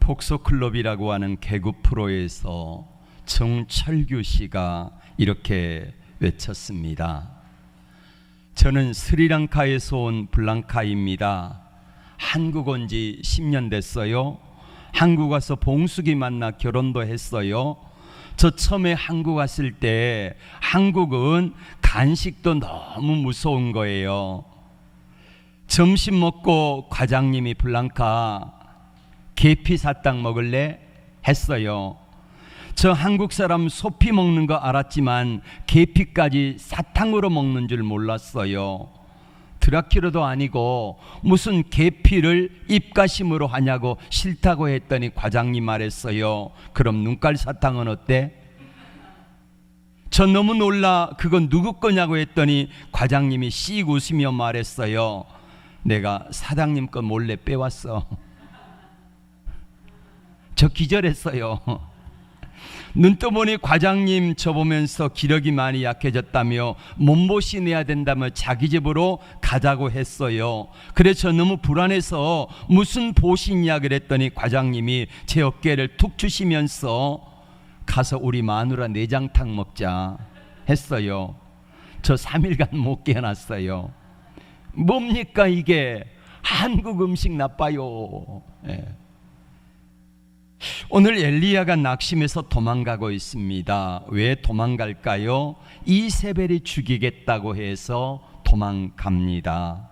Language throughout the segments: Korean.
폭소클럽이라고 하는 개그 프로에서 정철규 씨가 이렇게 외쳤습니다. 저는 스리랑카에서 온 블랑카입니다. 한국 온 지 10년 됐어요. 한국 와서 봉숙이 만나 결혼도 했어요. 저 처음에 한국 왔을 때 한국은 간식도 너무 무서운 거예요. 점심 먹고 과장님이 블랑카 계피 사탕 먹을래? 했어요. 저 한국 사람 소피 먹는 거 알았지만 계피까지 사탕으로 먹는 줄 몰랐어요. 드라큘라도 아니고 무슨 계피를 입가심으로 하냐고 싫다고 했더니 과장님 말했어요. 그럼 눈깔 사탕은 어때? 저 너무 놀라 그건 누구 거냐고 했더니 과장님이 씩 웃으며 말했어요. 내가 사장님 거 몰래 빼왔어. 저 기절했어요. 눈 떠보니 과장님 저 보면서 기력이 많이 약해졌다며 몸보신 내야 된다며 자기 집으로 가자고 했어요. 그래서 너무 불안해서 무슨 보신이야 그랬더니 과장님이 제 어깨를 툭 주시면서 가서 우리 마누라 내장탕 먹자 했어요. 저 3일간 못 깨어났어요. 뭡니까 이게? 한국 음식 나빠요. 오늘 엘리야가 낙심해서 도망가고 있습니다. 왜 도망갈까요? 이세벨이 죽이겠다고 해서 도망갑니다.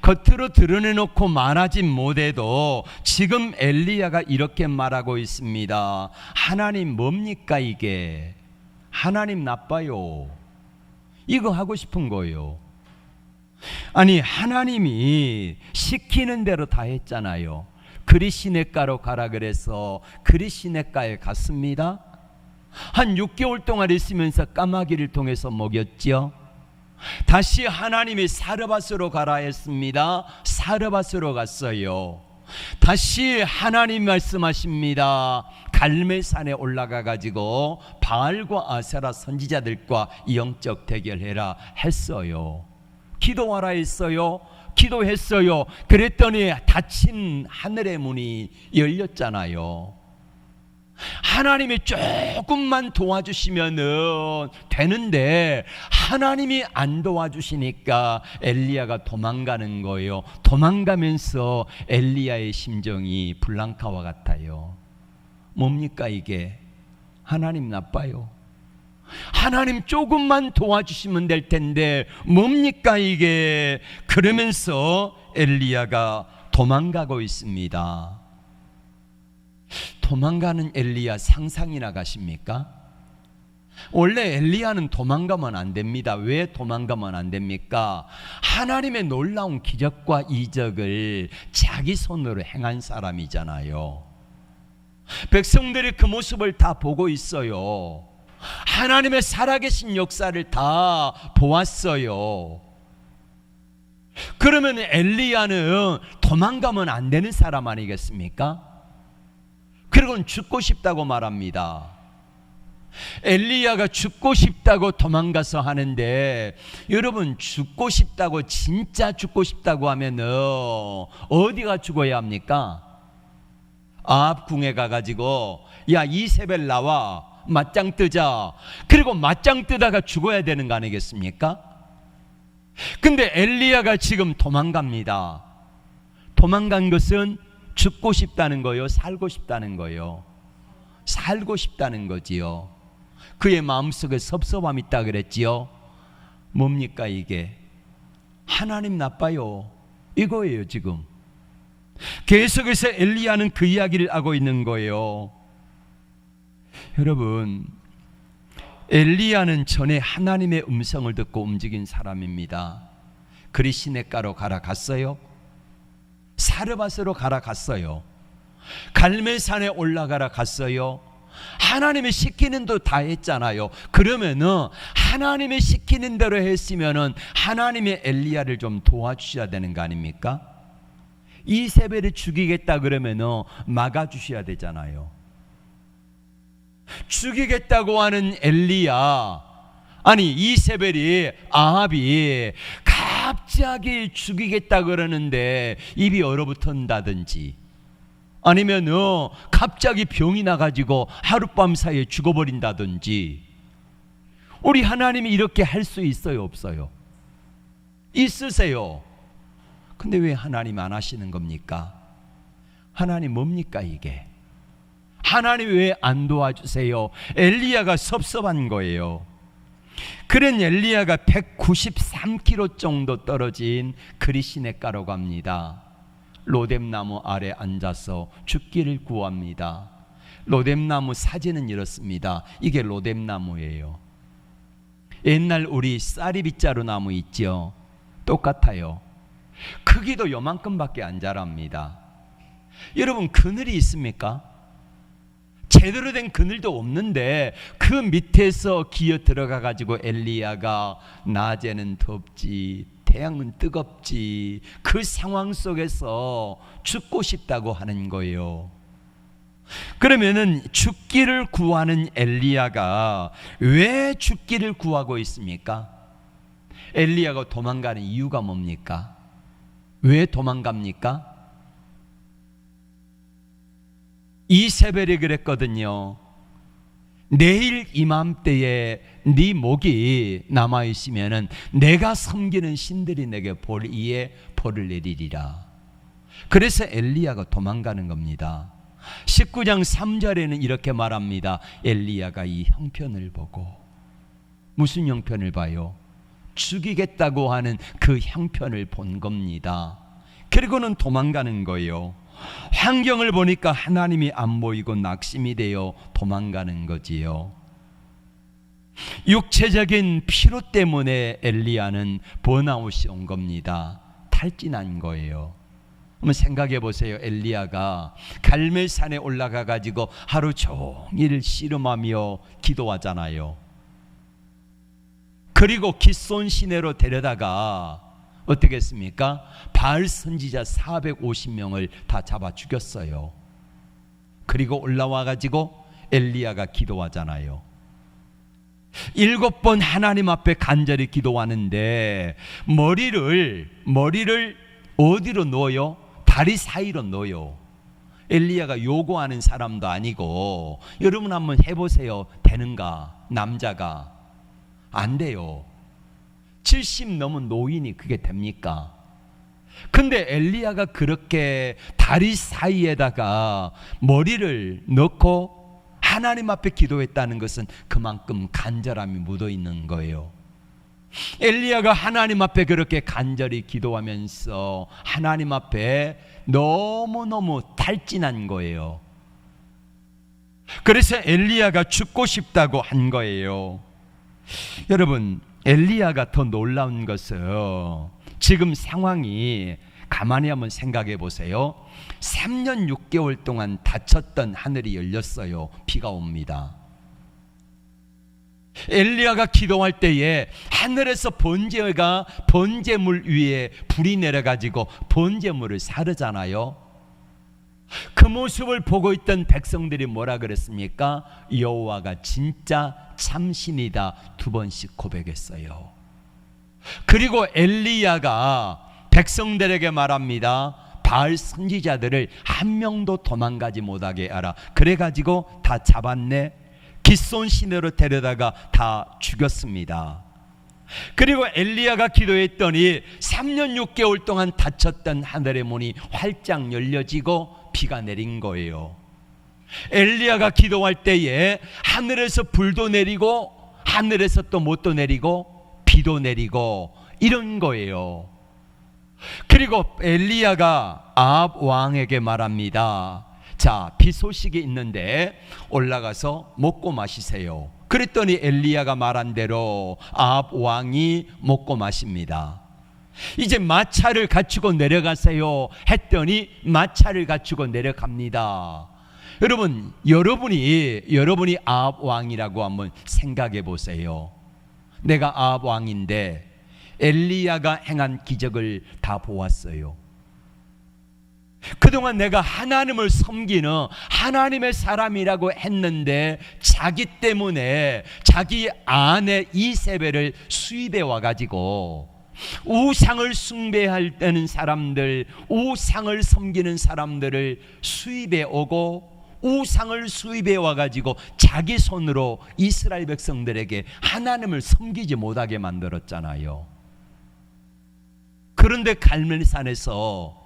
겉으로 드러내놓고 말하지 못해도 지금 엘리야가 이렇게 말하고 있습니다. 하나님 뭡니까 이게? 하나님 나빠요. 이거 하고 싶은 거예요. 아니 하나님이 시키는 대로 다 했잖아요. 그리시네가로 가라 그래서 그리시네가에 갔습니다. 한 6개월 동안 있으면서 까마귀를 통해서 먹였죠. 다시 하나님이 사르밧으로 가라 했습니다. 사르밧으로 갔어요. 다시 하나님 말씀하십니다. 갈멜산에 올라가 가지고 바알과 아세라 선지자들과 영적 대결해라 했어요. 기도하라 했어요. 기도했어요. 그랬더니 닫힌 하늘의 문이 열렸잖아요. 하나님이 조금만 도와주시면은 되는데 하나님이 안 도와주시니까 엘리야가 도망가는 거예요. 도망가면서 엘리야의 심정이 블랑카와 같아요. 뭡니까 이게? 하나님 나빠요. 하나님 조금만 도와주시면 될 텐데 뭡니까 이게? 그러면서 엘리야가 도망가고 있습니다. 도망가는 엘리야 상상이나 가십니까? 원래 엘리야는 도망가면 안 됩니다. 왜 도망가면 안 됩니까? 하나님의 놀라운 기적과 이적을 자기 손으로 행한 사람이잖아요. 백성들이 그 모습을 다 보고 있어요. 하나님의 살아계신 역사를 다 보았어요. 그러면 엘리야는 도망가면 안 되는 사람 아니겠습니까? 그리고는 죽고 싶다고 말합니다. 엘리야가 죽고 싶다고 도망가서 하는데 여러분 죽고 싶다고 진짜 죽고 싶다고 하면은 어디가 죽어야 합니까? 아합 궁에 가가지고 야 이세벨 나와 맞짱 뜨자. 그리고 맞짱 뜨다가 죽어야 되는 거 아니겠습니까? 근데 엘리야가 지금 도망갑니다. 도망간 것은 죽고 싶다는 거요? 살고 싶다는 거요? 살고 싶다는 거지요. 그의 마음속에 섭섭함이 있다 그랬지요. 뭡니까 이게? 하나님 나빠요. 이거예요 지금. 계속해서 엘리야는 그 이야기를 하고 있는 거예요. 여러분, 엘리야는 전에 하나님의 음성을 듣고 움직인 사람입니다. 그리시네가로 가라 갔어요. 사르밧으로 가라 갔어요. 갈멜산에 올라가라 갔어요. 하나님이 시키는 대로 다 했잖아요. 그러면은 하나님이 시키는 대로 했으면은 하나님의 엘리야를 좀 도와주셔야 되는 거 아닙니까? 이세벨을 죽이겠다 그러면은 막아주셔야 되잖아요. 죽이겠다고 하는 엘리야, 아니 이세벨이 아합이 갑자기 죽이겠다 그러는데 입이 얼어붙은다든지 아니면 갑자기 병이 나가지고 하룻밤 사이에 죽어버린다든지. 우리 하나님이 이렇게 할 수 있어요, 없어요? 있으세요. 근데 왜 하나님 안 하시는 겁니까? 하나님 뭡니까 이게? 하나님 왜 안 도와주세요? 엘리야가 섭섭한 거예요. 그런 엘리야가 193km 정도 떨어진 그리시네가라고 합니다. 로뎀나무 아래 앉아서 죽기를 구합니다. 로뎀나무 사진은 이렇습니다. 이게 로뎀나무예요. 옛날 우리 쌀이빗자루 나무 있죠? 똑같아요. 크기도 요만큼밖에 안 자랍니다. 여러분, 그늘이 있습니까? 제대로 된 그늘도 없는데 그 밑에서 기어 들어가 가지고 엘리야가 낮에는 덥지 태양은 뜨겁지 그 상황 속에서 죽고 싶다고 하는 거예요. 그러면은 죽기를 구하는 엘리야가 왜 죽기를 구하고 있습니까? 엘리야가 도망가는 이유가 뭡니까? 왜 도망갑니까? 이세벨이 그랬거든요. 내일 이맘때에 네 목이 남아있으면은 내가 섬기는 신들이 내게 볼이에 벌을 내리리라. 그래서 엘리야가 도망가는 겁니다. 19장 3절에는 이렇게 말합니다. 엘리야가 이 형편을 보고, 무슨 형편을 봐요? 죽이겠다고 하는 그 형편을 본 겁니다. 그리고는 도망가는 거예요. 환경을 보니까 하나님이 안 보이고 낙심이 되어 도망가는 거지요. 육체적인 피로 때문에 엘리야는 번아웃이 온 겁니다. 탈진한 거예요. 한번 생각해 보세요. 엘리야가 갈멜산에 올라가 가지고 하루 종일 씨름하며 기도하잖아요. 그리고 기손 시내로 데려다가 어떻게 했습니까? 바알 선지자 450명을 다 잡아 죽였어요. 그리고 올라와 가지고 엘리야가 기도하잖아요. 7번 하나님 앞에 간절히 기도하는데 머리를 어디로 넣어요? 다리 사이로 넣어요. 엘리야가 요구하는 사람도 아니고. 여러분 한번 해보세요. 되는가? 남자가 안 돼요. 70 넘은 노인이 그게 됩니까? 근데 엘리야가 그렇게 다리 사이에다가 머리를 넣고 하나님 앞에 기도했다는 것은 그만큼 간절함이 묻어 있는 거예요. 엘리야가 하나님 앞에 그렇게 간절히 기도하면서 하나님 앞에 너무너무 탈진한 거예요. 그래서 엘리야가 죽고 싶다고 한 거예요. 여러분, 엘리야가 더 놀라운 것은 지금 상황이 가만히 한번 생각해 보세요. 3년 6개월 동안 닫혔던 하늘이 열렸어요. 비가 옵니다. 엘리야가 기도할 때에 하늘에서 번제물 위에 불이 내려가지고 번제물을 사르잖아요. 그 모습을 보고 있던 백성들이 뭐라 그랬습니까? 여호와가 진짜 참신이다 2번씩 고백했어요. 그리고 엘리야가 백성들에게 말합니다. 바알 선지자들을 한 명도 도망가지 못하게 하라. 그래가지고 다 잡았네. 기손 시내로 데려다가 다 죽였습니다. 그리고 엘리야가 기도했더니 3년 6개월 동안 닫혔던 하늘의 문이 활짝 열려지고 비가 내린 거예요. 엘리야가 기도할 때에 하늘에서 불도 내리고 하늘에서 또 못도 내리고 비도 내리고 이런 거예요. 그리고 엘리야가 아합 왕에게 말합니다. 자, 비 소식이 있는데 올라가서 먹고 마시세요. 그랬더니 엘리야가 말한 대로 아합 왕이 먹고 마십니다. 이제 마차를 갖추고 내려가세요 했더니 마차를 갖추고 내려갑니다. 여러분이 아합 왕이라고 한번 생각해 보세요. 내가 아합 왕인데 엘리야가 행한 기적을 다 보았어요. 그동안 내가 하나님을 섬기는 하나님의 사람이라고 했는데 자기 때문에 자기 아내 이세벨을 수입해 와가지고 우상을 숭배하는 사람들, 우상을 섬기는 사람들을 수입해 오고, 우상을 수입해 와가지고 자기 손으로 이스라엘 백성들에게 하나님을 섬기지 못하게 만들었잖아요. 그런데 갈멜산에서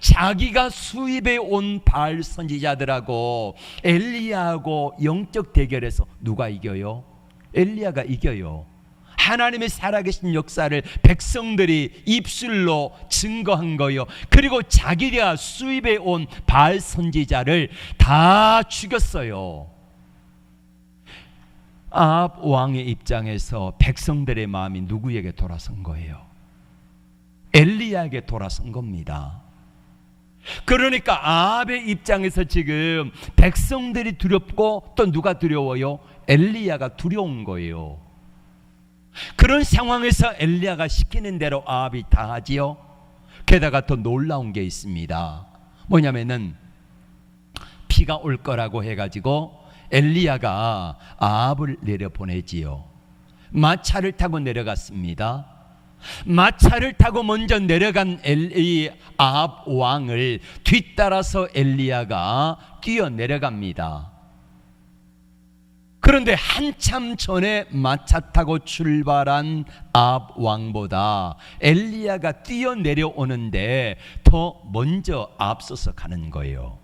자기가 수입해 온 바알 선지자들하고 엘리야하고 영적 대결에서 누가 이겨요? 엘리야가 이겨요. 하나님의 살아계신 역사를 백성들이 입술로 증거한 거예요. 그리고 자기가 수입해 온 바알 선지자를 다 죽였어요. 아합 왕의 입장에서 백성들의 마음이 누구에게 돌아선 거예요? 엘리야에게 돌아선 겁니다. 그러니까 아합의 입장에서 지금 백성들이 두렵고 또 누가 두려워요? 엘리야가 두려운 거예요. 그런 상황에서 엘리야가 시키는 대로 아합이 다 하지요. 게다가 더 놀라운 게 있습니다. 뭐냐면은 비가 올 거라고 해가지고 엘리야가 아합을 내려보내지요. 마차를 타고 내려갔습니다. 마차를 타고 먼저 내려간 아합 왕을 뒤따라서 엘리야가 뛰어 내려갑니다. 그런데 한참 전에 마차 타고 출발한 아합 왕보다 엘리야가 뛰어 내려오는데 더 먼저 앞서서 가는 거예요.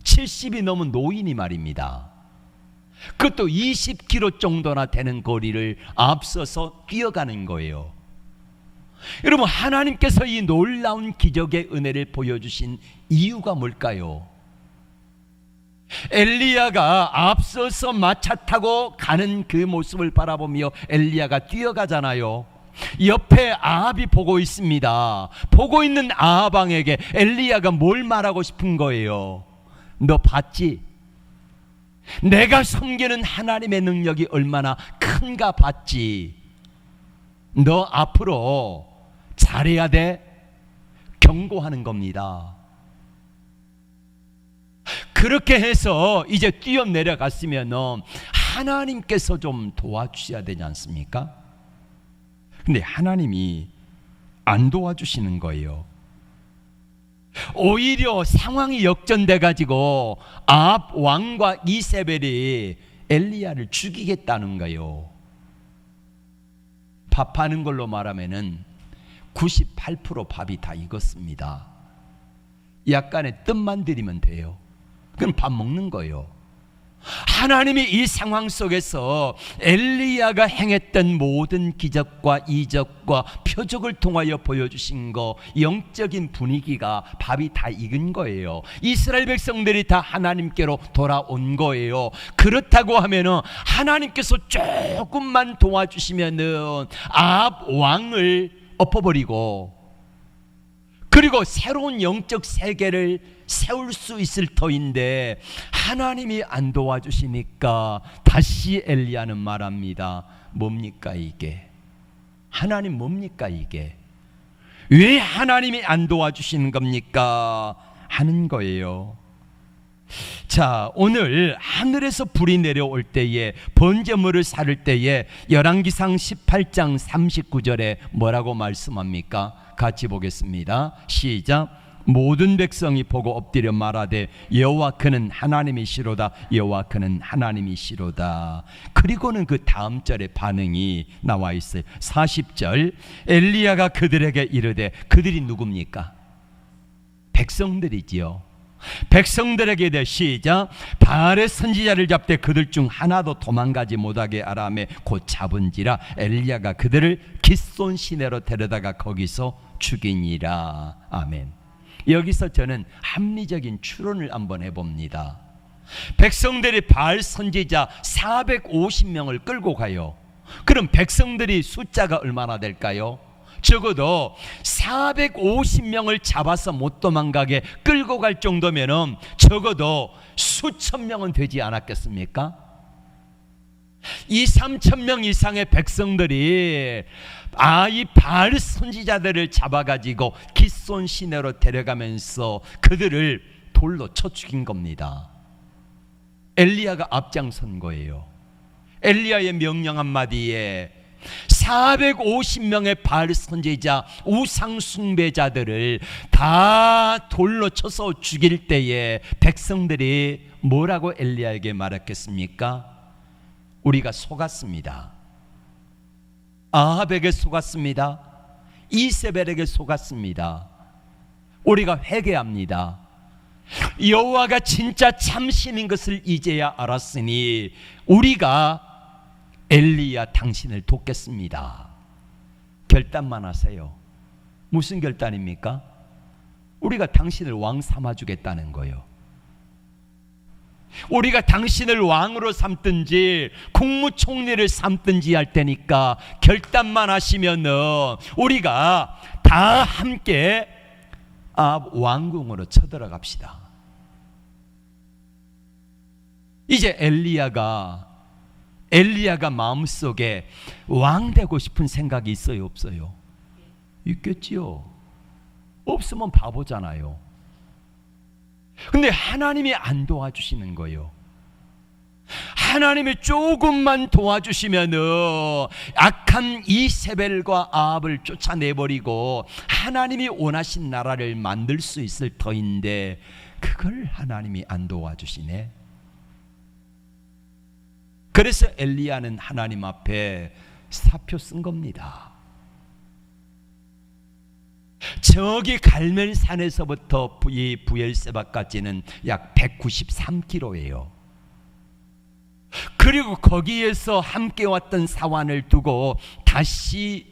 70이 넘은 노인이 말입니다. 그것도 20km 정도나 되는 거리를 앞서서 뛰어가는 거예요. 여러분, 하나님께서 이 놀라운 기적의 은혜를 보여주신 이유가 뭘까요? 엘리야가 앞서서 마차 타고 가는 그 모습을 바라보며 엘리야가 뛰어가잖아요. 옆에 아합이 보고 있습니다. 보고 있는 아합 왕에게 엘리야가 뭘 말하고 싶은 거예요? 너 봤지? 내가 섬기는 하나님의 능력이 얼마나 큰가 봤지? 너 앞으로 잘해야 돼? 경고하는 겁니다. 그렇게 해서 이제 뛰어내려갔으면 하나님께서 좀 도와주셔야 되지 않습니까? 근데 하나님이 안 도와주시는 거예요. 오히려 상황이 역전돼 가지고 아합 왕과 이세벨이 엘리야를 죽이겠다는 거예요. 밥하는 걸로 말하면은 98% 밥이 다 익었습니다. 약간의 뜻만 들이면 돼요. 그럼 밥 먹는 거예요. 하나님이 이 상황 속에서 엘리야가 행했던 모든 기적과 이적과 표적을 통하여 보여주신 거, 영적인 분위기가 밥이 다 익은 거예요. 이스라엘 백성들이 다 하나님께로 돌아온 거예요. 그렇다고 하면은 하나님께서 조금만 도와주시면은 아합 왕을 엎어버리고 그리고 새로운 영적 세계를 세울 수 있을 터인데 하나님이 안 도와주시니까 다시 엘리야는 말합니다. 뭡니까 이게? 하나님 뭡니까 이게? 왜 하나님이 안 도와주시는 겁니까? 하는 거예요. 자, 오늘 하늘에서 불이 내려올 때에 번제물을 사를 때에 열왕기상 18장 39절에 뭐라고 말씀합니까? 같이 보겠습니다. 시작. 모든 백성이 보고 엎드려 말하되 여호와 그는 하나님이시로다. 여호와 그는 하나님이시로다. 그리고는 그 다음 절에 반응이 나와 있어요. 40절. 엘리야가 그들에게 이르되, 그들이 누굽니까? 백성들이지요. 백성들에게 대해 시작. 바알의 선지자를 잡되 그들 중 하나도 도망가지 못하게 아람에 곧 잡은지라. 엘리야가 그들을 깃손 시내로 데려다가 거기서 죽이니라. 아멘. 여기서 저는 합리적인 추론을 한번 해봅니다. 백성들이 바알 선지자 450명을 끌고 가요. 그럼 백성들이 숫자가 얼마나 될까요? 적어도 450명을 잡아서 못 도망가게 끌고 갈 정도면 적어도 수천 명은 되지 않았겠습니까? 2-3천 명 이상의 백성들이 이 바알 선지자들을 잡아가지고 깃손 시내로 데려가면서 그들을 돌로 쳐 죽인 겁니다. 엘리야가 앞장선 거예요. 엘리야의 명령 한마디에 450명의 바알 선지자 우상 숭배자들을 다 돌로 쳐서 죽일 때에 백성들이 뭐라고 엘리야에게 말했겠습니까? 우리가 속았습니다. 아합에게 속았습니다. 이세벨에게 속았습니다. 우리가 회개합니다. 여호와가 진짜 참신인 것을 이제야 알았으니 우리가 엘리야 당신을 돕겠습니다. 결단만 하세요. 무슨 결단입니까? 우리가 당신을 왕 삼아주겠다는 거예요. 우리가 당신을 왕으로 삼든지 국무총리를 삼든지 할 테니까 결단만 하시면은 우리가 다 함께 왕궁으로 쳐들어갑시다. 이제 엘리야가 마음속에 왕 되고 싶은 생각이 있어요, 없어요? 있겠지요. 없으면 바보잖아요. 근데 하나님이 안 도와주시는 거예요. 하나님이 조금만 도와주시면은 악한 이세벨과 아합을 쫓아내버리고 하나님이 원하신 나라를 만들 수 있을 터인데 그걸 하나님이 안 도와주시네. 그래서 엘리야는 하나님 앞에 사표 쓴 겁니다. 저기 갈멜산에서부터 이 부엘세바까지는 약 193km예요. 그리고 거기에서 함께 왔던 사환을 두고 다시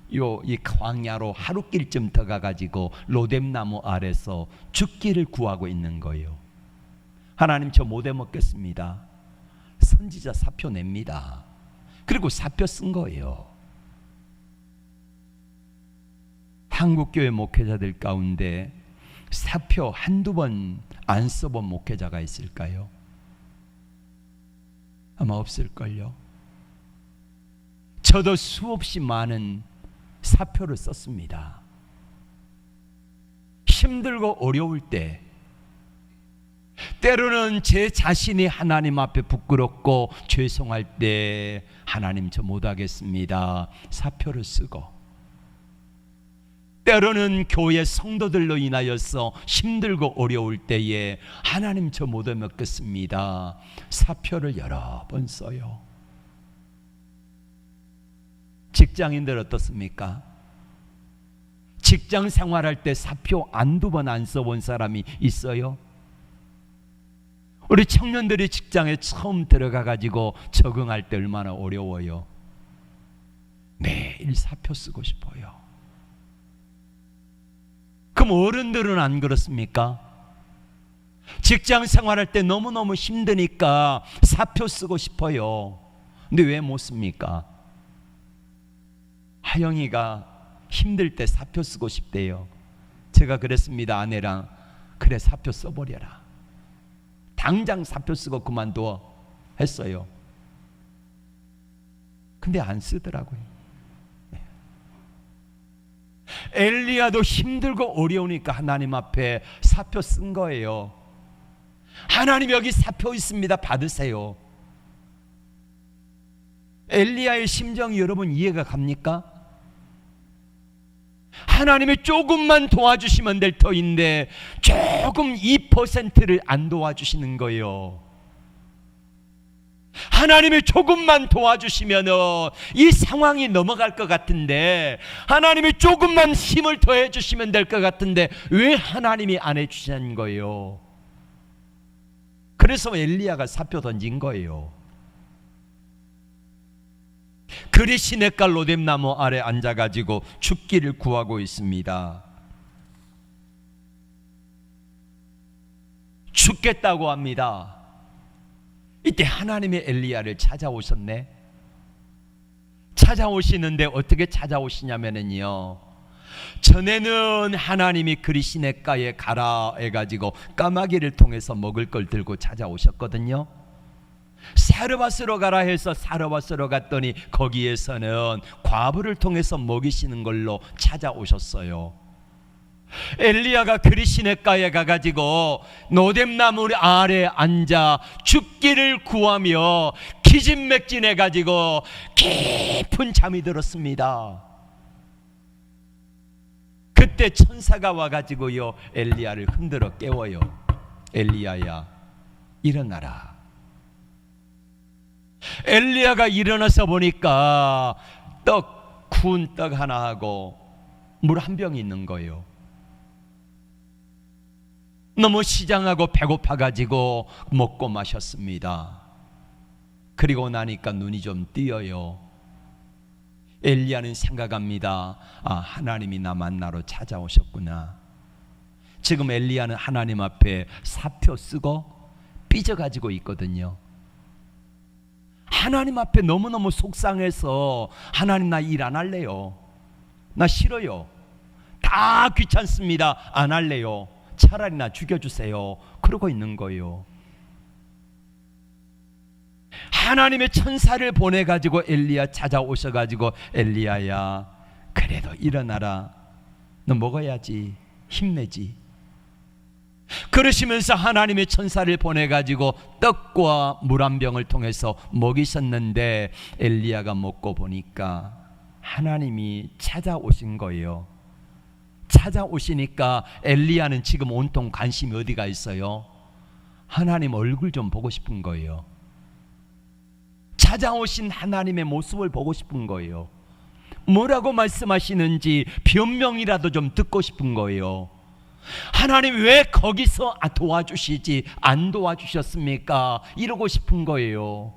이 광야로 하루길쯤 더 가가지고 로뎀나무 아래서 죽기를 구하고 있는 거예요. 하나님, 저 못 해먹겠습니다. 선지자 사표 냅니다. 그리고 사표 쓴 거예요. 한국교회 목회자들 가운데 사표 한두 번 안 써본 목회자가 있을까요? 아마 없을걸요. 저도 수없이 많은 사표를 썼습니다. 힘들고 어려울 때, 때로는 제 자신이 하나님 앞에 부끄럽고 죄송할 때 하나님 저 못하겠습니다 사표를 쓰고, 때로는 교회 성도들로 인하여서 힘들고 어려울 때에 하나님 저 못 해먹겠습니다 사표를 여러 번 써요. 직장인들 어떻습니까? 직장 생활할 때 사표 한두 번 안 써본 사람이 있어요? 우리 청년들이 직장에 처음 들어가가지고 적응할 때 얼마나 어려워요. 매일 사표 쓰고 싶어요. 그럼 어른들은 안 그렇습니까? 직장 생활할 때 너무너무 힘드니까 사표 쓰고 싶어요. 근데 왜 못 씁니까? 하영이가 힘들 때 사표 쓰고 싶대요. 제가 그랬습니다. 아내랑, 그래 사표 써버려라. 당장 사표 쓰고 그만둬 했어요. 근데 안 쓰더라고요. 엘리야도 힘들고 어려우니까 하나님 앞에 사표 쓴 거예요. 하나님 여기 사표 있습니다. 받으세요. 엘리야의 심정이 여러분 이해가 갑니까? 하나님이 조금만 도와주시면 될 터인데 조금 2%를 안 도와주시는 거예요. 하나님이 조금만 도와주시면 이 상황이 넘어갈 것 같은데, 하나님이 조금만 힘을 더해 주시면 될 것 같은데 왜 하나님이 안 해주시는 거예요? 그래서 엘리야가 사표 던진 거예요. 그리 시냇가 로뎀나무 아래 앉아가지고 죽기를 구하고 있습니다. 죽겠다고 합니다. 이때 하나님의 엘리야를 찾아오셨네. 찾아오시는데 어떻게 찾아오시냐면요, 전에는 하나님이 그리 시냇가에 가라 해가지고 까마귀를 통해서 먹을 걸 들고 찾아오셨거든요. 사르밧으로 가라 해서 사르밧으로 갔더니 거기에서는 과부를 통해서 먹이시는 걸로 찾아오셨어요. 엘리야가 그리 시냇가에 가가지고 노뎀나무 아래 앉아 죽기를 구하며 기진맥진해 가지고 깊은 잠이 들었습니다. 그때 천사가 와가지고요 엘리야를 흔들어 깨워요. 엘리야야 일어나라. 엘리야가 일어나서 보니까 구운 떡 하나 하고 물 한 병이 있는 거예요. 너무 시장하고 배고파가지고 먹고 마셨습니다. 그리고 나니까 눈이 좀 띄어요. 엘리야는 생각합니다. 하나님이 나 만나러 찾아오셨구나. 지금 엘리야는 하나님 앞에 사표 쓰고 삐져가지고 있거든요. 하나님 앞에 너무너무 속상해서 하나님 나 일 안 할래요. 나 싫어요. 다 귀찮습니다. 안 할래요. 차라리 나 죽여주세요. 그러고 있는 거예요. 하나님의 천사를 보내가지고 엘리야 찾아오셔가지고 엘리야야 그래도 일어나라. 너 먹어야지. 힘내지. 그러시면서 하나님의 천사를 보내가지고 떡과 물 한 병을 통해서 먹이셨는데 엘리야가 먹고 보니까 하나님이 찾아오신 거예요. 찾아오시니까 엘리야는 지금 온통 관심이 어디가 있어요? 하나님 얼굴 좀 보고 싶은 거예요. 찾아오신 하나님의 모습을 보고 싶은 거예요. 뭐라고 말씀하시는지 변명이라도 좀 듣고 싶은 거예요. 하나님 왜 거기서 도와주시지 안 도와주셨습니까? 이러고 싶은 거예요.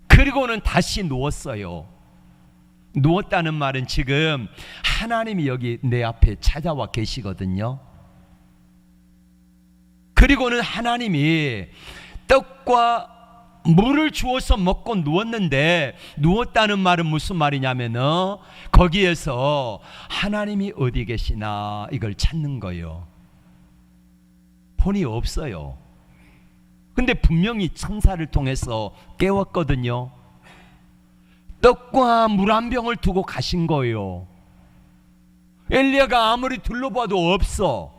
그리고는 다시 누웠어요. 누웠다는 말은 지금 하나님이 여기 내 앞에 찾아와 계시거든요. 그리고는 하나님이 떡과 물을 주어서 먹고 누웠는데, 누웠다는 말은 무슨 말이냐면은 거기에서 하나님이 어디 계시나 이걸 찾는 거예요. 본이 없어요. 근데 분명히 천사를 통해서 깨웠거든요. 떡과 물 한 병을 두고 가신 거예요. 엘리야가 아무리 둘러봐도 없어.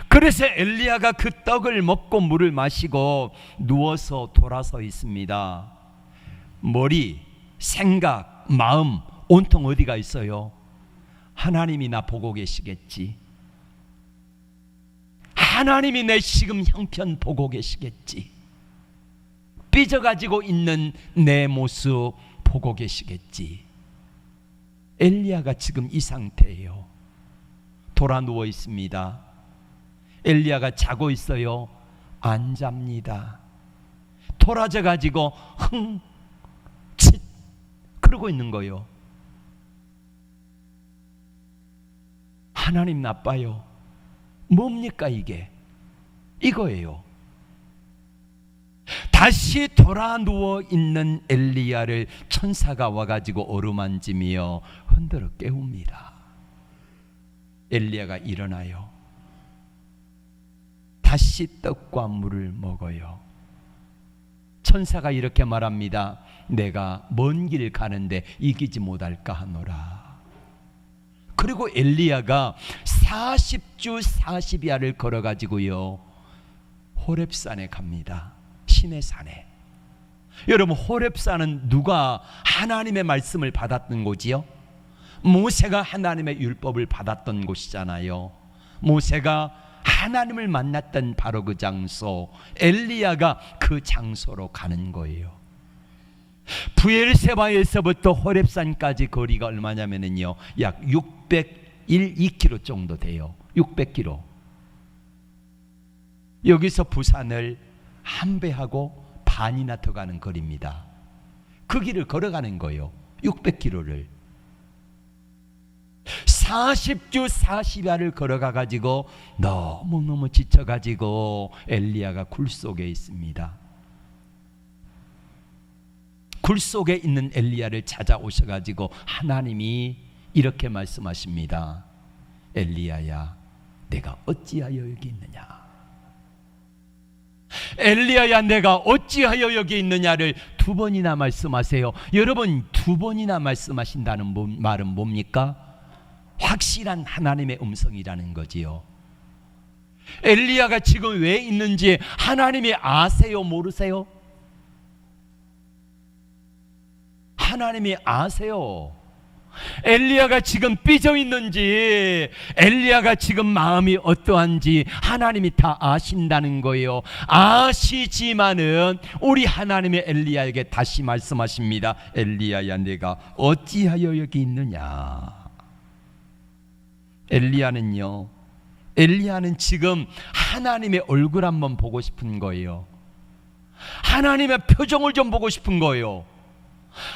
그래서 엘리야가 그 떡을 먹고 물을 마시고 누워서 돌아서 있습니다. 머리, 생각, 마음 온통 어디가 있어요? 하나님이 나 보고 계시겠지. 하나님이 내 지금 형편 보고 계시겠지. 삐져가지고 있는 내 모습 보고 계시겠지. 엘리야가 지금 이 상태예요. 돌아 누워 있습니다. 엘리야가 자고 있어요? 안 잡니다. 돌아져 가지고 칫 그러고 있는 거예요. 하나님 나빠요. 뭡니까 이게? 이거예요. 다시 돌아 누워 있는 엘리야를 천사가 와가지고 어루만지며 흔들어 깨웁니다. 엘리야가 일어나요. 다시 떡과 물을 먹어요. 천사가 이렇게 말합니다. 내가 먼 길 가는데 이기지 못할까 하노라. 그리고 엘리야가 40주 40야를 걸어가지고요 호렙산에 갑니다. 신의 산에. 여러분, 호렙산은 누가 하나님의 말씀을 받았던 곳이요? 모세가 하나님의 율법을 받았던 곳이잖아요. 모세가 하나님을 만났던 바로 그 장소, 엘리야가 그 장소로 가는 거예요. 브엘세바에서부터 호렙산까지 거리가 얼마냐면요 약 602km 정도 돼요. 600km. 여기서 부산을 한 배하고 반이나 더 가는 거리입니다. 그 길을 걸어가는 거예요. 600km를 40주 40야를 걸어가 가지고 너무너무 지쳐 가지고 엘리야가 굴 속에 있습니다. 굴 속에 있는 엘리야를 찾아오셔 가지고 하나님이 이렇게 말씀하십니다. 엘리야야, 내가 어찌하여 여기 있느냐? 엘리야야, 내가 어찌하여 여기 있느냐를 두 번이나 말씀하세요. 여러분, 두 번이나 말씀하신다는 말은 뭡니까? 확실한 하나님의 음성이라는 거지요. 엘리야가 지금 왜 있는지 하나님이 아세요? 모르세요? 하나님이 아세요. 엘리야가 지금 삐져 있는지, 엘리야가 지금 마음이 어떠한지 하나님이 다 아신다는 거예요. 아시지만은 우리 하나님의 엘리야에게 다시 말씀하십니다. 엘리야야, 내가 어찌하여 여기 있느냐. 엘리야는 지금 하나님의 얼굴 한번 보고 싶은 거예요. 하나님의 표정을 좀 보고 싶은 거예요.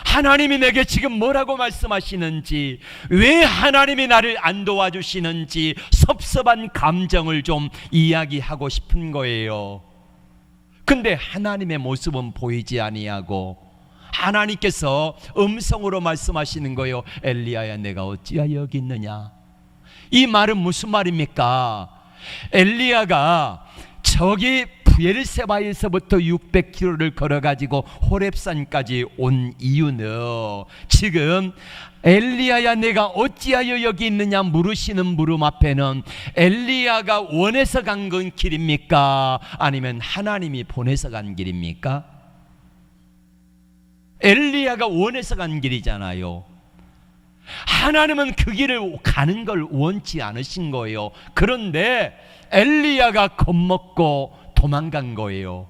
하나님이 내게 지금 뭐라고 말씀하시는지, 왜 하나님이 나를 안 도와주시는지 섭섭한 감정을 좀 이야기하고 싶은 거예요. 근데 하나님의 모습은 보이지 아니하고 하나님께서 음성으로 말씀하시는 거예요. 엘리야야, 내가 어찌하여 여기 있느냐. 이 말은 무슨 말입니까? 엘리야가 저기 부엘세바에서부터 600km를 걸어가지고 호렙산까지 온 이유는, 지금 엘리야야, 내가 어찌하여 여기 있느냐 물으시는 물음 앞에는 엘리야가 원해서 간 건 길입니까? 아니면 하나님이 보내서 간 길입니까? 엘리야가 원해서 간 길이잖아요. 하나님은 그 길을 가는 걸 원치 않으신 거예요. 그런데 엘리야가 겁먹고 도망간 거예요.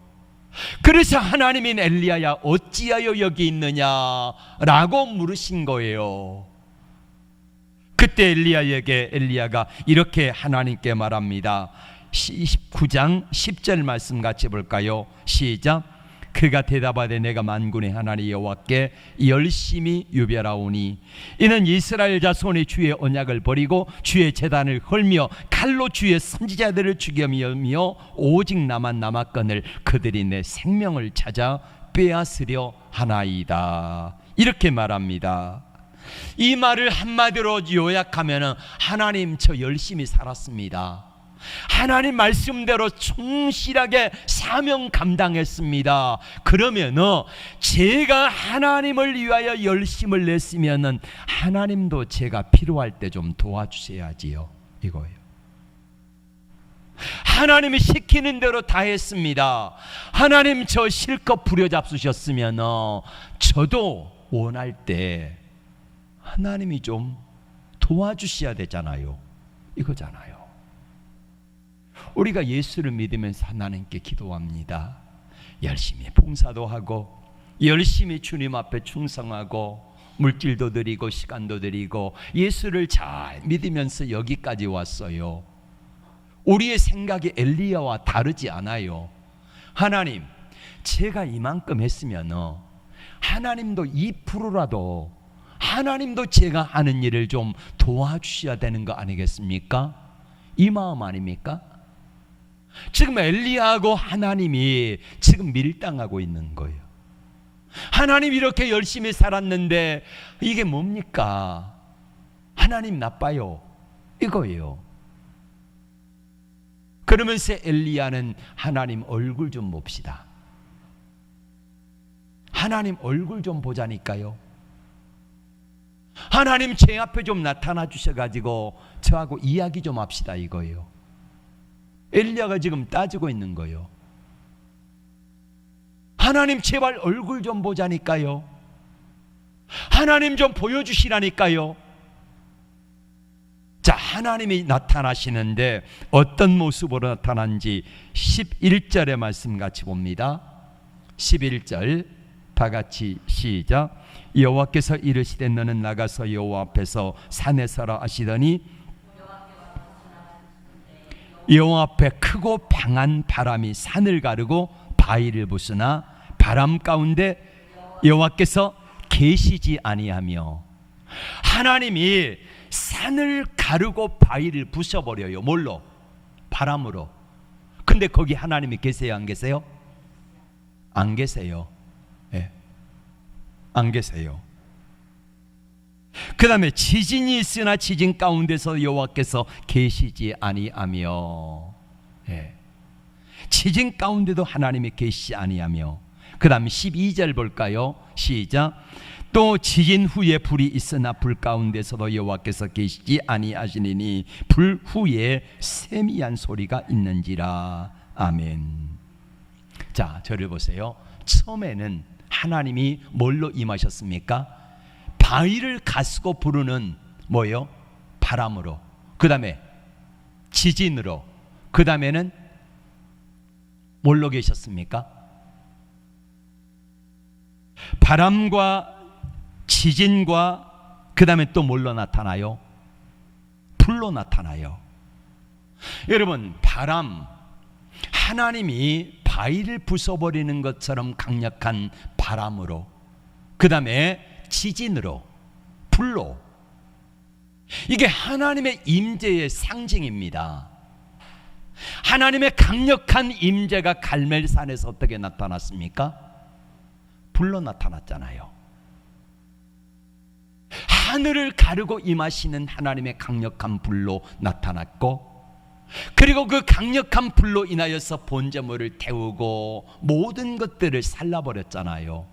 그래서 하나님인 엘리야야, 어찌하여 여기 있느냐라고 물으신 거예요. 그때 엘리야가 이렇게 하나님께 말합니다. 19장 10절 말씀 같이 볼까요? 시작. 그가 대답하되 내가 만군의 하나님 여호와께 열심히 유별하오니 이는 이스라엘 자손이 주의 언약을 버리고 주의 제단을 헐며 칼로 주의 선지자들을 죽이며 오직 나만 남았거늘 그들이 내 생명을 찾아 빼앗으려 하나이다. 이렇게 말합니다. 이 말을 한마디로 요약하면, 하나님, 저 열심히 살았습니다. 하나님 말씀대로 충실하게 사명 감당했습니다. 그러면 제가 하나님을 위하여 열심을 냈으면 하나님도 제가 필요할 때 좀 도와주셔야지요, 이거예요. 하나님이 시키는 대로 다 했습니다. 하나님, 저 실컷 부려잡수셨으면 저도 원할 때 하나님이 좀 도와주셔야 되잖아요, 이거잖아요. 우리가 예수를 믿으면서 하나님께 기도합니다. 열심히 봉사도 하고 열심히 주님 앞에 충성하고 물질도 드리고 시간도 드리고 예수를 잘 믿으면서 여기까지 왔어요. 우리의 생각이 엘리야와 다르지 않아요. 하나님, 제가 이만큼 했으면 하나님도 2%라도 하나님도 제가 하는 일을 좀 도와주셔야 되는 거 아니겠습니까? 이 마음 아닙니까? 지금 엘리야하고 하나님이 지금 밀당하고 있는 거예요. 하나님 이렇게 열심히 살았는데 이게 뭡니까? 하나님 나빠요, 이거예요. 그러면서 엘리야는 하나님 얼굴 좀 봅시다. 하나님 얼굴 좀 보자니까요. 하나님 제 앞에 좀 나타나 주셔가지고 저하고 이야기 좀 합시다, 이거예요. 엘리야가 지금 따지고 있는 거예요. 하나님 제발 얼굴 좀 보자니까요. 하나님 좀 보여주시라니까요. 자, 하나님이 나타나시는데 어떤 모습으로 나타난지 11절의 말씀 같이 봅니다. 11절 다 같이 시작. 여호와께서 이르시되 너는 나가서 여호와 앞에서 산에 서라 하시더니 여호와 앞에 크고 강한 바람이 산을 가르고 바위를 부수나 바람 가운데 여호와께서 계시지 아니하며, 하나님이 산을 가르고 바위를 부숴버려요. 뭘로? 바람으로. 근데 거기 하나님이 계세요, 안 계세요? 안 계세요. 예. 안 계세요. 그 다음에 지진이 있으나 지진 가운데서 여호와께서 계시지 아니하며, 예. 지진 가운데도 하나님이 계시지 아니하며. 그 다음 12절 볼까요? 시작. 또 지진 후에 불이 있으나 불 가운데서도 여호와께서 계시지 아니하시니니 불 후에 세미한 소리가 있는지라. 아멘. 자, 저를 보세요. 처음에는 하나님이 뭘로 임하셨습니까? 바위를 가스고 부르는 뭐요? 바람으로, 그 다음에 지진으로, 그 다음에는 뭘로 계셨습니까? 바람과 지진과 그 다음에 또 뭘로 나타나요? 불로 나타나요. 여러분, 바람, 하나님이 바위를 부숴버리는 것처럼 강력한 바람으로, 그 다음에 지진으로, 불로, 이게 하나님의 임재의 상징입니다. 하나님의 강력한 임재가 갈멜산에서 어떻게 나타났습니까? 불로 나타났잖아요. 하늘을 가르고 임하시는 하나님의 강력한 불로 나타났고, 그리고 그 강력한 불로 인하여서 번제물을 태우고 모든 것들을 살라버렸잖아요.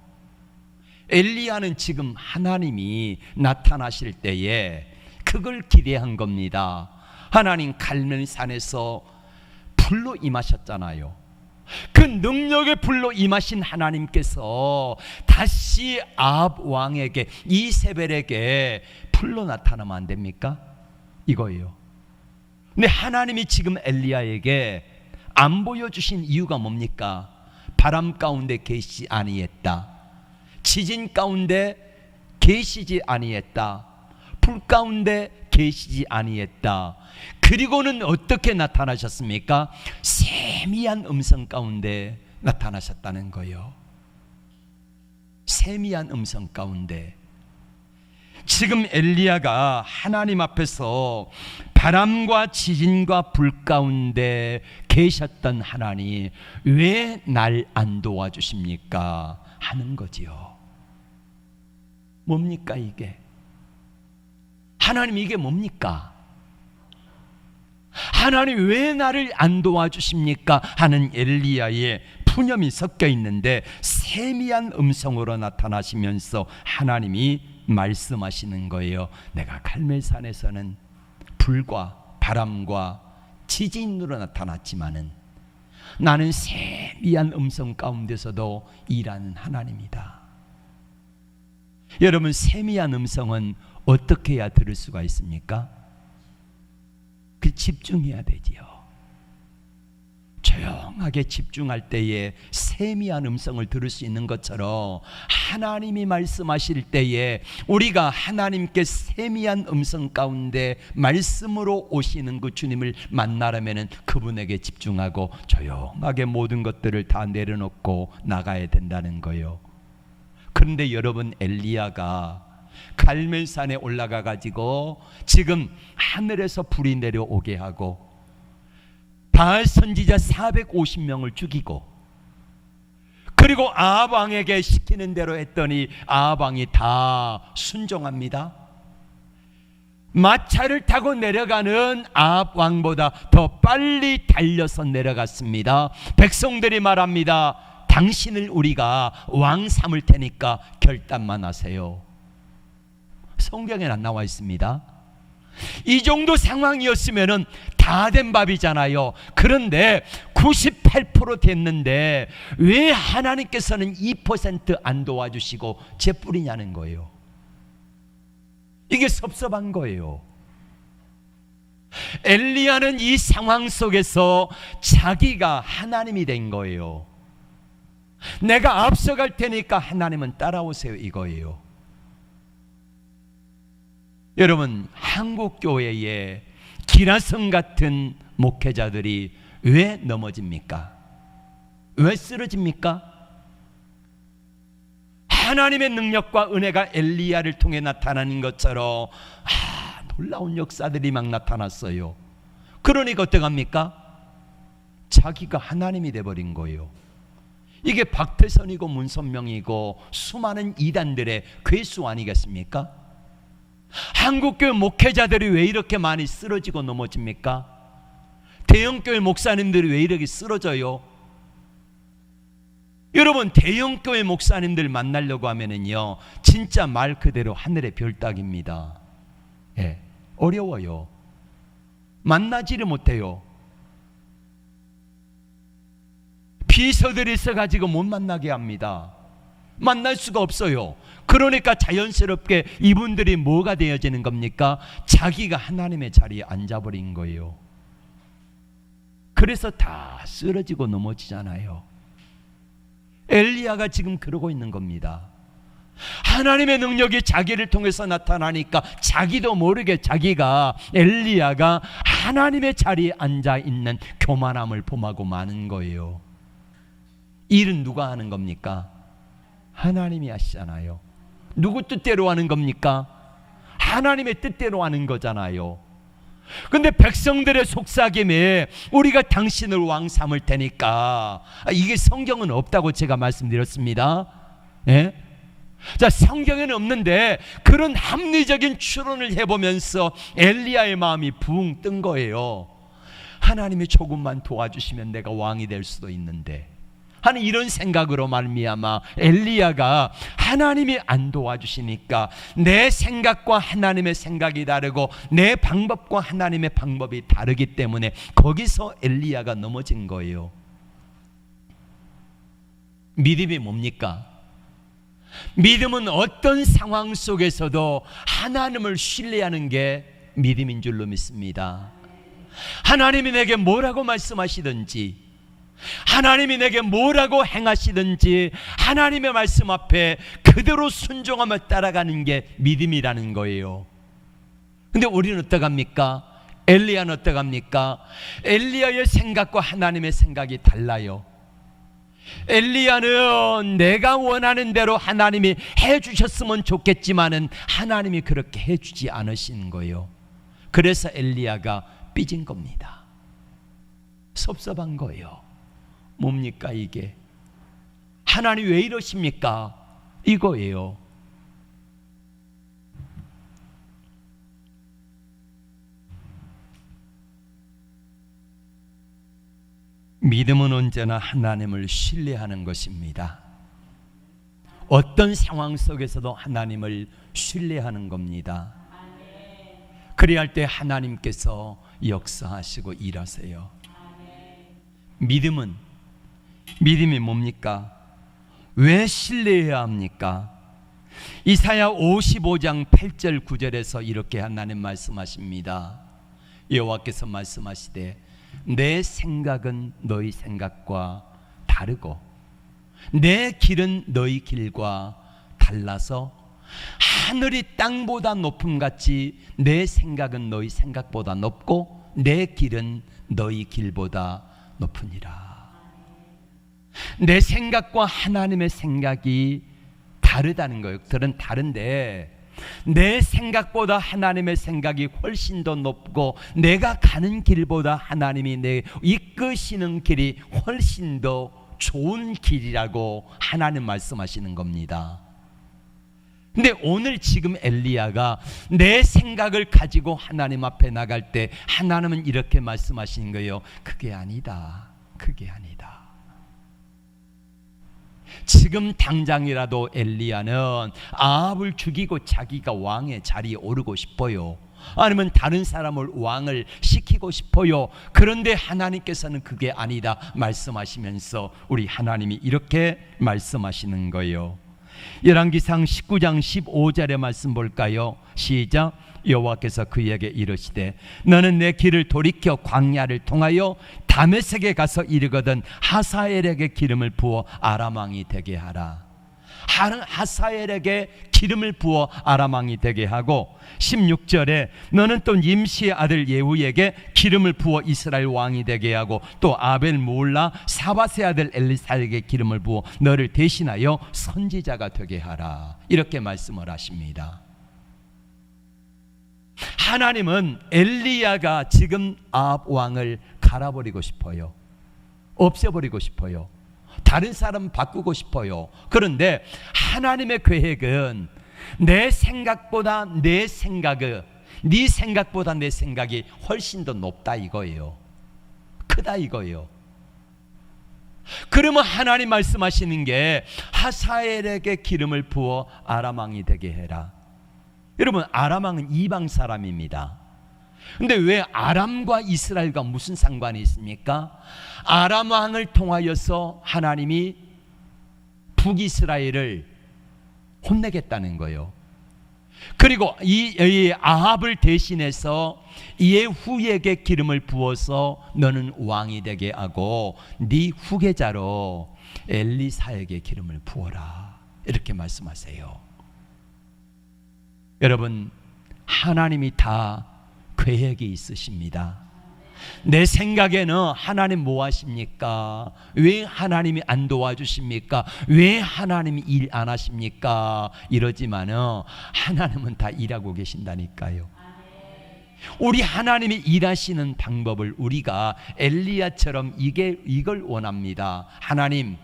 엘리야는 지금 하나님이 나타나실 때에 그걸 기대한 겁니다. 하나님 갈멜산에서 불로 임하셨잖아요. 그 능력의 불로 임하신 하나님께서 다시 아합 왕에게, 이세벨에게 불로 나타나면 안 됩니까? 이거예요. 근데 하나님이 지금 엘리야에게 안 보여주신 이유가 뭡니까? 바람 가운데 계시지 아니했다, 지진 가운데 계시지 아니했다, 불 가운데 계시지 아니했다. 그리고는 어떻게 나타나셨습니까? 세미한 음성 가운데 나타나셨다는 거예요. 세미한 음성 가운데. 지금 엘리야가 하나님 앞에서 바람과 지진과 불 가운데 계셨던 하나님, 왜 날 안 도와주십니까? 하는 거지요. 뭡니까 이게? 하나님, 이게 뭡니까? 하나님 왜 나를 안 도와주십니까? 하는 엘리야의 푸념이 섞여 있는데, 세미한 음성으로 나타나시면서 하나님이 말씀하시는 거예요. 내가 갈멜산에서는 불과 바람과 지진으로 나타났지만은 나는 세미한 음성 가운데서도 일하는 하나님이다. 여러분, 세미한 음성은 어떻게 해야 들을 수가 있습니까? 그 집중해야 되지요. 조용하게 집중할 때에 세미한 음성을 들을 수 있는 것처럼, 하나님이 말씀하실 때에 우리가 하나님께 세미한 음성 가운데 말씀으로 오시는 그 주님을 만나려면 그분에게 집중하고 조용하게 모든 것들을 다 내려놓고 나가야 된다는 거예요. 그런데 여러분, 엘리야가 갈멜산에 올라가 가지고 지금 하늘에서 불이 내려오게 하고 바알 선지자 450명을 죽이고, 그리고 아합 왕에게 시키는 대로 했더니 아합 왕이 다 순종합니다. 마차를 타고 내려가는 아합 왕보다 더 빨리 달려서 내려갔습니다. 백성들이 말합니다. 당신을 우리가 왕 삼을 테니까 결단만 하세요. 성경에는 안 나와 있습니다. 이 정도 상황이었으면 다 된 밥이잖아요. 그런데 98% 됐는데 왜 하나님께서는 2% 안 도와주시고 재뿌리냐는 거예요. 이게 섭섭한 거예요. 엘리야는 이 상황 속에서 자기가 하나님이 된 거예요. 내가 앞서갈 테니까 하나님은 따라오세요, 이거예요. 여러분, 한국교회에 기라성 같은 목회자들이 왜 넘어집니까? 왜 쓰러집니까? 하나님의 능력과 은혜가 엘리야를 통해 나타나는 것처럼 놀라운 역사들이 막 나타났어요. 그러니까 어떡합니까? 자기가 하나님이 돼버린 거예요. 이게 박태선이고 문선명이고 수많은 이단들의 괴수 아니겠습니까? 한국교회 목회자들이 왜 이렇게 많이 쓰러지고 넘어집니까? 대형교회 목사님들이 왜 이렇게 쓰러져요? 여러분, 대형교회 목사님들 만나려고 하면은요, 진짜 말 그대로 하늘의 별 따기입니다. 예, 어려워요. 만나지를 못해요. 비서들이 있어가지고 못 만나게 합니다. 만날 수가 없어요. 그러니까 자연스럽게 이분들이 뭐가 되어지는 겁니까? 자기가 하나님의 자리에 앉아버린 거예요. 그래서 다 쓰러지고 넘어지잖아요. 엘리야가 지금 그러고 있는 겁니다. 하나님의 능력이 자기를 통해서 나타나니까 자기도 모르게 자기가, 엘리야가 하나님의 자리에 앉아있는 교만함을 범하고 마는 거예요. 일은 누가 하는 겁니까? 하나님이 하시잖아요. 누구 뜻대로 하는 겁니까? 하나님의 뜻대로 하는 거잖아요. 근데 백성들의 속삭임에 우리가 당신을 왕 삼을 테니까, 이게 성경은 없다고 제가 말씀드렸습니다. 예? 자, 성경에는 없는데 그런 합리적인 추론을 해보면서 엘리야의 마음이 붕 뜬 거예요. 하나님이 조금만 도와주시면 내가 왕이 될 수도 있는데 하는 이런 생각으로 말미암아 엘리야가 하나님이 안 도와주시니까 내 생각과 하나님의 생각이 다르고 내 방법과 하나님의 방법이 다르기 때문에 거기서 엘리야가 넘어진 거예요. 믿음이 뭡니까? 믿음은 어떤 상황 속에서도 하나님을 신뢰하는 게 믿음인 줄로 믿습니다. 하나님이 내게 뭐라고 말씀하시든지, 하나님이 내게 뭐라고 행하시든지 하나님의 말씀 앞에 그대로 순종하며 따라가는 게 믿음이라는 거예요. 근데 우리는 어떡합니까? 엘리야는 어떡합니까? 엘리야의 생각과 하나님의 생각이 달라요. 엘리야는 내가 원하는 대로 하나님이 해주셨으면 좋겠지만은 하나님이 그렇게 해주지 않으신 거예요. 그래서 엘리야가 삐진 겁니다. 섭섭한 거예요. 뭡니까 이게? 하나님 왜 이러십니까? 이거예요. 믿음은 언제나 하나님을 신뢰하는 것입니다. 어떤 상황 속에서도 하나님을 신뢰하는 겁니다. 그래야 할 때 하나님께서 역사하시고 일하세요. 믿음이 뭡니까? 왜 신뢰해야 합니까? 이사야 55장 8절 9절에서 이렇게 하나님 말씀하십니다. 여호와께서 말씀하시되 내 생각은 너희 생각과 다르고 내 길은 너희 길과 달라서 하늘이 땅보다 높음같이 내 생각은 너희 생각보다 높고 내 길은 너희 길보다 높으니라. 내 생각과 하나님의 생각이 다르다는 거예요. 들은 다른데 내 생각보다 하나님의 생각이 훨씬 더 높고 내가 가는 길보다 하나님이 내 이끄시는 길이 훨씬 더 좋은 길이라고 하나님 말씀하시는 겁니다. 근데 오늘 지금 엘리야가 내 생각을 가지고 하나님 앞에 나갈 때 하나님은 이렇게 말씀하시는 거예요. 그게 아니다. 그게 아니다. 지금 당장이라도 엘리야는 아합을 죽이고 자기가 왕의 자리에 오르고 싶어요. 아니면 다른 사람을 왕을 시키고 싶어요. 그런데 하나님께서는 그게 아니다 말씀하시면서 우리 하나님이 이렇게 말씀하시는 거예요. 열왕기상 19장 15절의 말씀 볼까요? 시작. 여호와께서 그에게 이르시되 너는 내 길을 돌이켜 광야를 통하여 다메섹에 가서 이르거든 하사엘에게 기름을 부어 아람 왕이 되게 하라. 하사엘에게 기름을 부어 아람 왕이 되게 하고 16절에 너는 또 임시의 아들 예후에게 기름을 부어 이스라엘 왕이 되게 하고 또 아벨 무올라 사밧의 아들 엘리사에게 기름을 부어 너를 대신하여 선지자가 되게 하라. 이렇게 말씀을 하십니다. 하나님은 엘리야가 지금 아합 왕을 갈아버리고 싶어요. 없애버리고 싶어요. 다른 사람 바꾸고 싶어요. 그런데 하나님의 계획은 내 생각보다 내 생각이, 네 생각보다 내 생각이 훨씬 더 높다 이거예요. 크다 이거예요. 그러면 하나님 말씀하시는 게 하사엘에게 기름을 부어 아람 왕이 되게 해라. 여러분, 아람 왕은 이방 사람입니다. 근데 왜 아람과 이스라엘과 무슨 상관이 있습니까? 아람 왕을 통하여서 하나님이 북이스라엘을 혼내겠다는 거예요. 그리고 이 아합을 대신해서 예후에게 기름을 부어서 너는 왕이 되게 하고 네 후계자로 엘리사에게 기름을 부어라, 이렇게 말씀하세요. 여러분, 하나님이 다 계획이 있으십니다. 내 생각에는 하나님 뭐 하십니까? 왜 하나님이 안 도와주십니까? 왜 하나님이 일 안 하십니까? 이러지만은 하나님은 다 일하고 계신다니까요. 우리 하나님이 일하시는 방법을 우리가 엘리야처럼 이걸 원합니다. 하나님,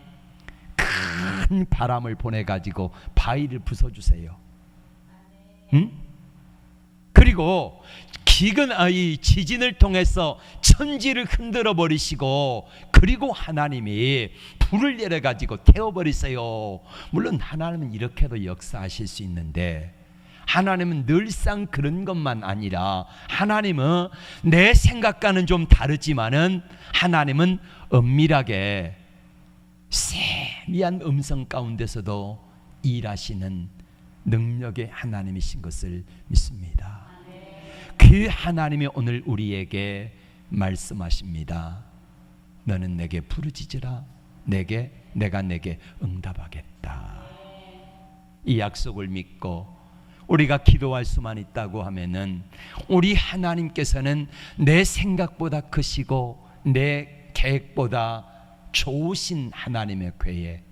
큰 바람을 보내가지고 바위를 부숴주세요. 응? 그리고 기근 이 지진을 통해서 천지를 흔들어 버리시고, 그리고 하나님이 불을 내려 가지고 태워 버리세요. 물론 하나님은 이렇게도 역사하실 수 있는데, 하나님은 늘상 그런 것만 아니라 하나님은 내 생각과는 좀 다르지만은 하나님은 은밀하게 세미한 음성 가운데서도 일하시는 능력의 하나님이신 것을 믿습니다. 그 하나님이 오늘 우리에게 말씀하십니다. 너는 내게 부르짖으라. 내가 내게 응답하겠다. 이 약속을 믿고 우리가 기도할 수만 있다고 하면은 우리 하나님께서는 내 생각보다 크시고 내 계획보다 좋으신 하나님의 계획,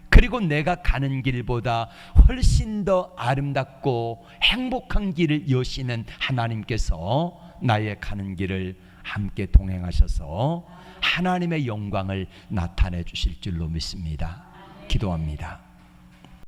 그리고 내가 가는 길보다 훨씬 더 아름답고 행복한 길을 여시는 하나님께서 나의 가는 길을 함께 동행하셔서 하나님의 영광을 나타내 주실 줄로 믿습니다. 기도합니다.